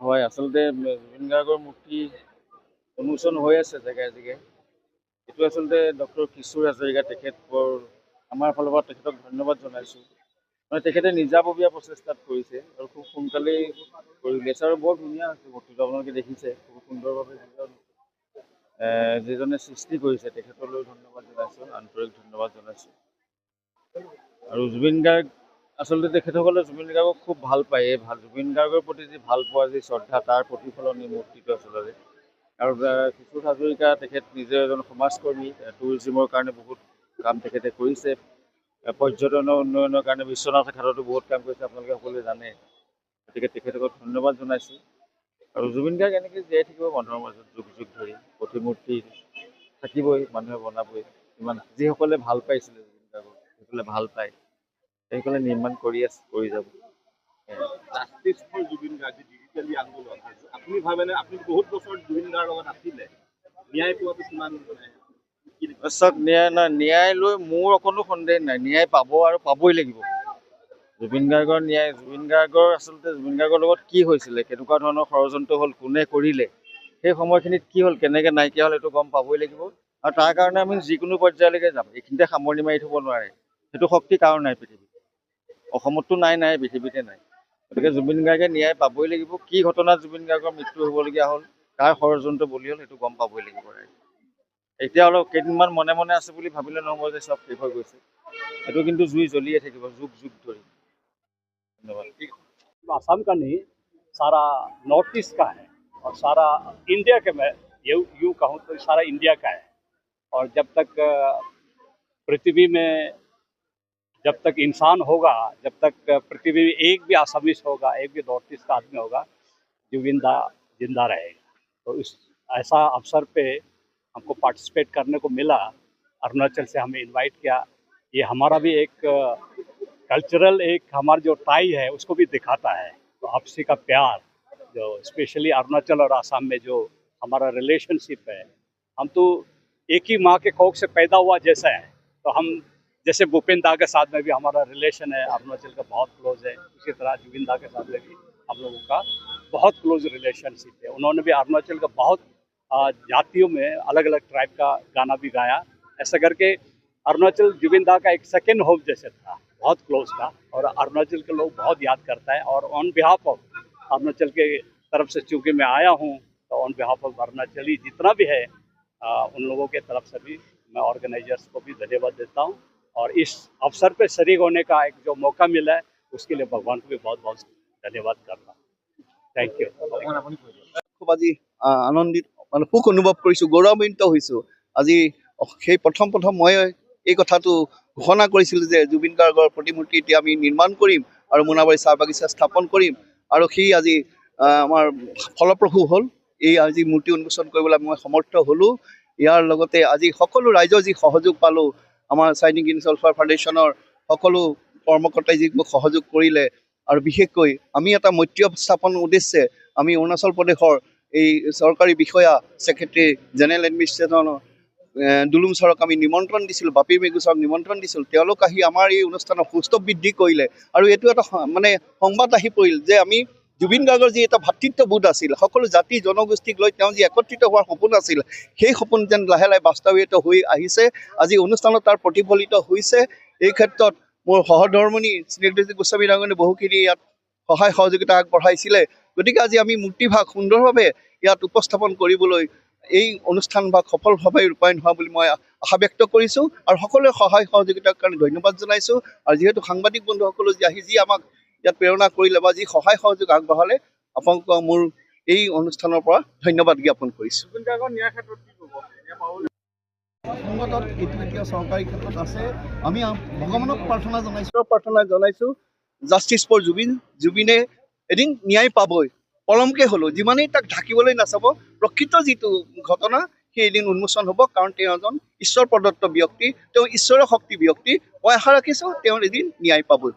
হয় আচলতে জুবিন গাৰ্গৰ মূৰ্তি উন্মোচন হৈ আছে জেগাই জেগাই। এইটো আচলতে ডক্টৰ কিশোৰ হাজৰিকা তেখেতৰ আমাৰ ফালৰ পৰা তেখেতক ধন্যবাদ জনাইছোঁ। মানে তেখেতে নিজাববীয়া প্ৰচেষ্টাত কৰিছে আৰু খুব সোনকালেই কৰি উলিয়াইছে আৰু বৰ ধুনীয়া হৈছে মূৰ্তিটো আপোনালোকে দেখিছে খুব সুন্দৰভাৱে যিজনে সৃষ্টি কৰিছে তেখেতলৈ ধন্যবাদ জনাইছোঁ, আন্তৰিক ধন্যবাদ জনাইছোঁ। আৰু জুবিন গাৰ্গ আচলতে তেখেতসকলে জুবিন গাৰ্গক খুব ভাল পায়। এই জুবিন গাৰ্গৰ প্ৰতি যি ভাল পোৱা যি শ্ৰদ্ধা তাৰ প্ৰতিফলন এই মূৰ্তিটো আচলতে। আৰু কিশোৰ হাজৰিকা তেখেত নিজে এজন সমাজকৰ্মী, টুৰিজিমৰ কাৰণে বহুত কাম তেখেতে কৰিছে, পৰ্যটনৰ উন্নয়নৰ কাৰণে বিশ্বনাথ ঘাটতো বহুত কাম কৰিছে আপোনালোকে সকলোৱে জানে। গতিকে তেখেতক ধন্যবাদ জনাইছোঁ। আৰু জুবিন গাৰ্গ এনেকৈ জীয়াই থাকিব মানুহৰ মাজত যুগ যুগ ধৰি, প্ৰতিমূৰ্তি থাকিবই, মানুহে বনাবই। ইমান যিসকলে ভাল পাইছিলে জুবিন গাৰ্গক সেইসকলে ভাল পায়, সেইসকলে নিৰ্মাণ কৰি আছে, কৰি যাব। Justice for Zubeen Garg digitally আন্দোলন আপুনি ভাবেনে? আপুনি বহুত বছৰ জুবিন গাৰ্গৰ লগত আছিলে, ন্যায় পোৱাটো কিমান চাওক ন্যায় লৈ মোৰ অকণো সন্দেহ নাই। ন্যায় পাব আৰু পাবই লাগিব। জুবিন গাৰ্গৰ ন্যায়, জুবিন গাৰ্গৰ আচলতে জুবিন গাৰ্গৰ লগত কি হৈছিলে, কেনেকুৱা ধৰণৰ ষড়যন্ত্ৰ হ'ল, কোনে কৰিলে, সেই সময়খিনিত কি হ'ল, কেনেকৈ নাইকিয়া হ'ল, এইটো গম পাবই লাগিব। আৰু তাৰ কাৰণে আমি যিকোনো পৰ্যায়লৈকে যাম, এইখিনিতে সামৰণি মাৰি থ'ব নোৱাৰে। সেইটো শক্তি কাৰো নাই পৃথিৱীত, অসমতো নাই, পৃথিৱীতে নাই। গতিকে জুবিন গাৰ্গে ন্যায় পাবই লাগিব। কি ঘটনাত জুবিন গাৰ্গৰ মৃত্যু হ'বলগীয়া হ'ল, কাৰ ষড়যন্ত্ৰ বলি হ'ল, সেইটো গম পাবই লাগিব। এতিয়া অলপ কেইদিনমান মনে মনে আছে বুলি ভাবিলে নহ'ব যে চব শেষ হৈ গৈছে। এইটো কিন্তু জুই জ্বলিয়ে থাকিব যুগ যুগ ধৰি। ধন্যবাদ। आसाम का नहीं, सारा नॉर्थ ईस्ट का है और सारा इंडिया के, मैं यूँ कहूँ तो सारा इंडिया का है। और जब तक पृथ्वी में जब तक इंसान होगा, जब तक पृथ्वी में एक भी आसामीस होगा, एक भी नॉर्थ ईस्ट का आदमी होगा, जुबिंदा जिंदा रहेगा। तो इस ऐसा अवसर पे हमको पार्टिसिपेट करने को मिला, अरुणाचल से हमें इनवाइट किया। ये हमारा भी एक कल्चरल, एक हमारा जो टाई है उसको भी दिखाता है। तो आपसी का प्यार, जो स्पेशली अरुणाचल और आसाम में जो हमारा रिलेशनशिप है, हम तो एक ही माँ के कोख से पैदा हुआ जैसा है। तो हम जैसे भूपेन दा के साथ में भी हमारा रिलेशन है, अरुणाचल का बहुत क्लोज है, उसी तरह जुबिन दा के साथ में भी हम लोगों का बहुत क्लोज रिलेशनशिप है। उन्होंने भी अरुणाचल का बहुत जातियों में अलग अलग ट्राइब का गाना भी गाया। ऐसा करके अरुणाचल जुबिन दा का एक सेकेंड होम जैसे था, बहुत क्लोज था। और अरुणाचल के लोग बहुत याद करता है। और ऑन बिहाफ ऑफ अरुणाचल के तरफ से चूँकि मैं आया हूँ, तो ऑन बिहाफ ऑफ अरुणाचली जितना भी है उन लोगों के तरफ से भी मैं ऑर्गेनाइजर्स को भी धन्यवाद देता हूँ। और इस अवसर पे शरीक होने का एक जो मौका मिला है, उसके लिए भगवान को भी बहुत बहुत धन्यवाद करता हूँ। Thank you. খুব আজি আনন্দিত, মানে সুখ অনুভৱ কৰিছোঁ, গৌৰৱান্বিত হৈছোঁ। আজি সেই প্ৰথম মই এই কথাটো ঘোষণা কৰিছিলোঁ যে জুবিন গাৰ্গৰ প্ৰতিমূৰ্তি এতিয়া আমি নিৰ্মাণ কৰিম আৰু মোনাবাৰী চাহ বাগিচা স্থাপন কৰিম। আৰু সি আজি আমাৰ ফলপ্ৰসূ হ'ল। এই আজি মূৰ্তি উন্মোচন কৰিবলৈ মই সমৰ্থ হ'লোঁ। ইয়াৰ লগতে আজি সকলো ৰাইজৰ যি সহযোগ পালোঁ, আমাৰ চাইনিক গ্ৰীণ ৱেলফেয়াৰ ফাউণ্ডেশ্যনৰ সকলো কৰ্মকৰ্তাই যি মোক সহযোগ কৰিলে, আৰু বিশেষকৈ আমি এটা মৈত্ৰী স্থাপন উদ্দেশ্যে আমি অৰুণাচল প্ৰদেশৰ এই চৰকাৰী বিষয়া, ছেক্ৰেটাৰী জেনেৰেল এডমিনিষ্ট্ৰেশ্যনৰ দুলুম ছাৰক আমি নিমন্ত্ৰণ দিছিলোঁ, বাপী মেগু ছাৰক নিমন্ত্ৰণ দিছিলোঁ। তেওঁলোক আহি আমাৰ এই অনুষ্ঠানৰ সুস্থ বৃদ্ধি কৰিলে। আৰু এইটো এটা মানে সংবাদ আহি পৰিল যে আমি জুবিন গাৰ্গৰ যি এটা ভাতৃত্ববোধ আছিল, সকলো জাতি জনগোষ্ঠীক লৈ তেওঁ যি একত্ৰিত হোৱাৰ সপোন আছিল, সেই সপোন যেন লাহে লাহে বাস্তৱায়িত হৈ আহিছে। আজি অনুষ্ঠানত তাৰ প্ৰতিফলিত হৈছে। এই ক্ষেত্ৰত মোৰ সহধৰ্মণি স্নেহজ্যোতি গোস্বামী ডাঙৰীয়াই বহুখিনি ইয়াত সহায় সহযোগিতা আগবঢ়াইছিলে। গতিকে আজি আমি মূৰ্তিভাগ সুন্দৰভাৱে ইয়াত উপস্থাপন কৰিবলৈ এই অনুষ্ঠানভাগ সফলভাৱে ৰূপায়ণ হোৱা বুলি মই আশা ব্যক্ত কৰিছোঁ। আৰু সকলোৰে সহায় সহযোগিতাৰ কাৰণে ধন্যবাদ জনাইছোঁ। আৰু যিহেতু সাংবাদিক বন্ধুসকলো যি আমাক ইয়াত প্ৰেৰণা কৰিলে বা যি সহায় সহযোগ আগবঢ়ালে, আপোনালোকক মোৰ এই অনুষ্ঠানৰ পৰা ধন্যবাদ জ্ঞাপন কৰিছোঁ। সংগঠন এইটো এতিয়া চৰকাৰী ক্ষেত্ৰত আছে। আমি ভগৱানক প্ৰাৰ্থনা জনাইছোঁ জাষ্টিছ ফৰ জুবিনে এদিন ন্যায় পাবই, পলমকৈ হ'লেও যিমানেই তাক ঢাকিবলৈ নাচাব, প্ৰকৃত যিটো ঘটনা সেই এদিন উন্মোচন হ'ব। কাৰণ তেওঁ এজন ঈশ্বৰ প্ৰদত্ত ব্যক্তি, তেওঁ ঈশ্বৰৰ শক্তি ব্যক্তি। মই আশা ৰাখিছোঁ তেওঁ এদিন ন্যায় পাবই।